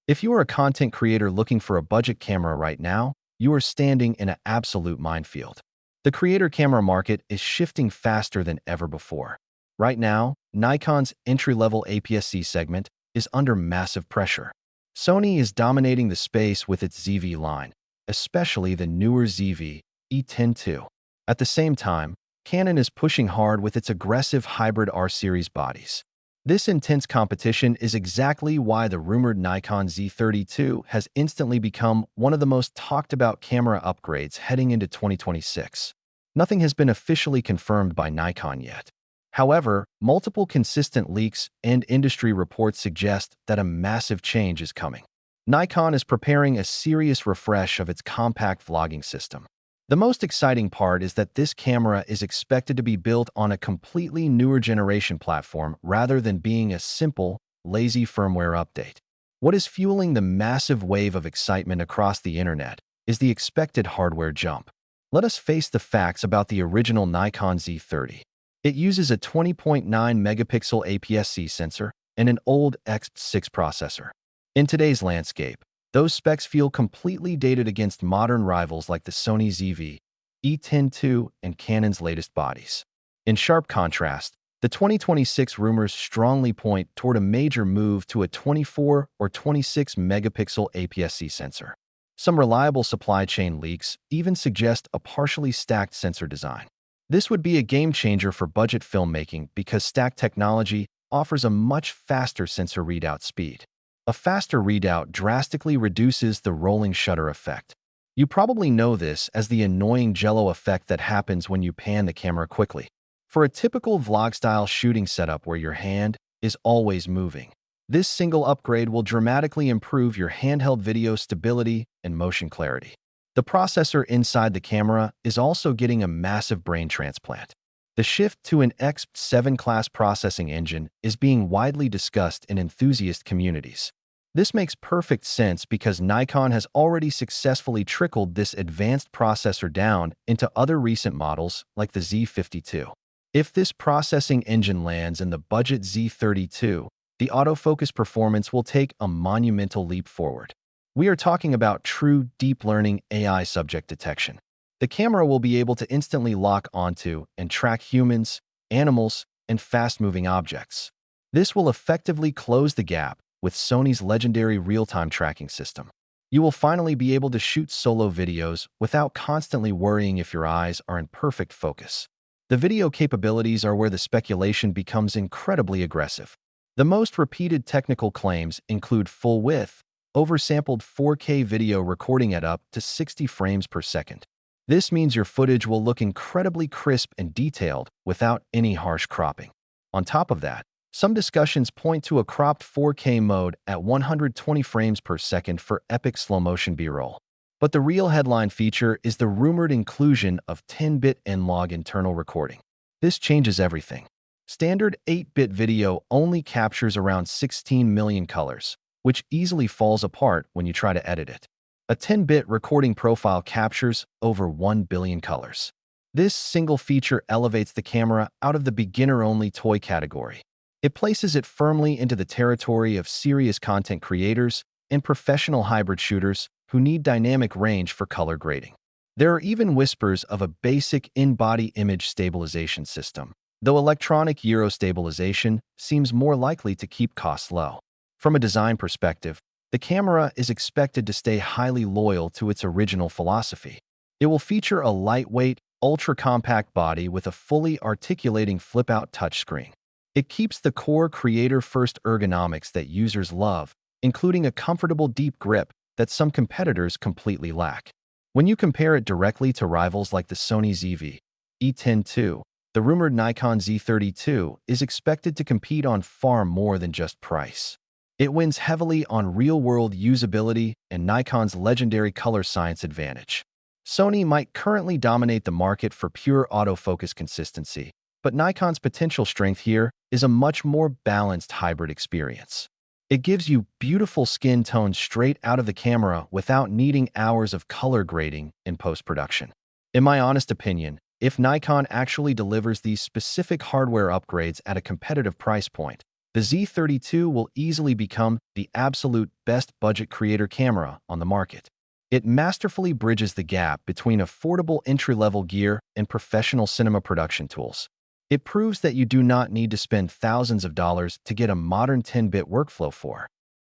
If you are a content creator looking for a budget camera right now, you are standing in an absolute minefield. The creator camera market is shifting faster than ever before. Right now, Nikon's entry-level APS-C segment is under massive pressure. Sony is dominating the space with its ZV line, especially the newer ZV-E10 II. At the same time, Canon is pushing hard with its aggressive hybrid R-series bodies. This intense competition is exactly why the rumored Nikon Z32 has instantly become one of the most talked-about camera upgrades heading into 2026. Nothing has been officially confirmed by Nikon yet. However, multiple consistent leaks and industry reports suggest that a massive change is coming. Nikon is preparing a serious refresh of its compact vlogging system. The most exciting part is that this camera is expected to be built on a completely newer generation platform rather than being a simple, lazy firmware update. What is fueling the massive wave of excitement across the internet is the expected hardware jump. Let us face the facts about the original Nikon Z30. It uses a 20.9 megapixel APS-C sensor and an old Expeed processor. In today's landscape, those specs feel completely dated against modern rivals like the Sony ZV-E10 II and Canon's latest bodies. In sharp contrast, the 2026 rumors strongly point toward a major move to a 24 or 26 megapixel APS-C sensor. Some reliable supply chain leaks even suggest a partially stacked sensor design. This would be a game changer for budget filmmaking because stacked technology offers a much faster sensor readout speed. A faster readout drastically reduces the rolling shutter effect. You probably know this as the annoying jello effect that happens when you pan the camera quickly. For a typical vlog-style shooting setup where your hand is always moving, this single upgrade will dramatically improve your handheld video stability and motion clarity. The processor inside the camera is also getting a massive brain transplant. The shift to an X7 class processing engine is being widely discussed in enthusiast communities. This makes perfect sense because Nikon has already successfully trickled this advanced processor down into other recent models like the Z52. If this processing engine lands in the budget Z32, the autofocus performance will take a monumental leap forward. We are talking about true deep learning AI subject detection. The camera will be able to instantly lock onto and track humans, animals, and fast-moving objects. This will effectively close the gap with Sony's legendary real-time tracking system. You will finally be able to shoot solo videos without constantly worrying if your eyes are in perfect focus. The video capabilities are where the speculation becomes incredibly aggressive. The most repeated technical claims include full-width, oversampled 4K video recording at up to 60 frames per second. This means your footage will look incredibly crisp and detailed without any harsh cropping. On top of that, some discussions point to a cropped 4K mode at 120 frames per second for epic slow-motion B-roll. But the real headline feature is the rumored inclusion of 10-bit N-Log internal recording. This changes everything. Standard 8-bit video only captures around 16 million colors, which easily falls apart when you try to edit it. A 10-bit recording profile captures over 1 billion colors. This single feature elevates the camera out of the beginner-only toy category. It places it firmly into the territory of serious content creators and professional hybrid shooters who need dynamic range for color grading. There are even whispers of a basic in-body image stabilization system, though electronic gyro stabilization seems more likely to keep costs low. From a design perspective, the camera is expected to stay highly loyal to its original philosophy. It will feature a lightweight, ultra-compact body with a fully articulating flip-out touchscreen. It keeps the core creator-first ergonomics that users love, including a comfortable deep grip that some competitors completely lack. When you compare it directly to rivals like the Sony ZV-E10 II, the rumored Nikon Z32 is expected to compete on far more than just price. It wins heavily on real-world usability and Nikon's legendary color science advantage. Sony might currently dominate the market for pure autofocus consistency, but Nikon's potential strength here is a much more balanced hybrid experience. It gives you beautiful skin tones straight out of the camera without needing hours of color grading in post-production. In my honest opinion, if Nikon actually delivers these specific hardware upgrades at a competitive price point, the Z32 will easily become the absolute best budget creator camera on the market. It masterfully bridges the gap between affordable entry-level gear and professional cinema production tools. It proves that you do not need to spend thousands of dollars to get a modern 10-bit workflow for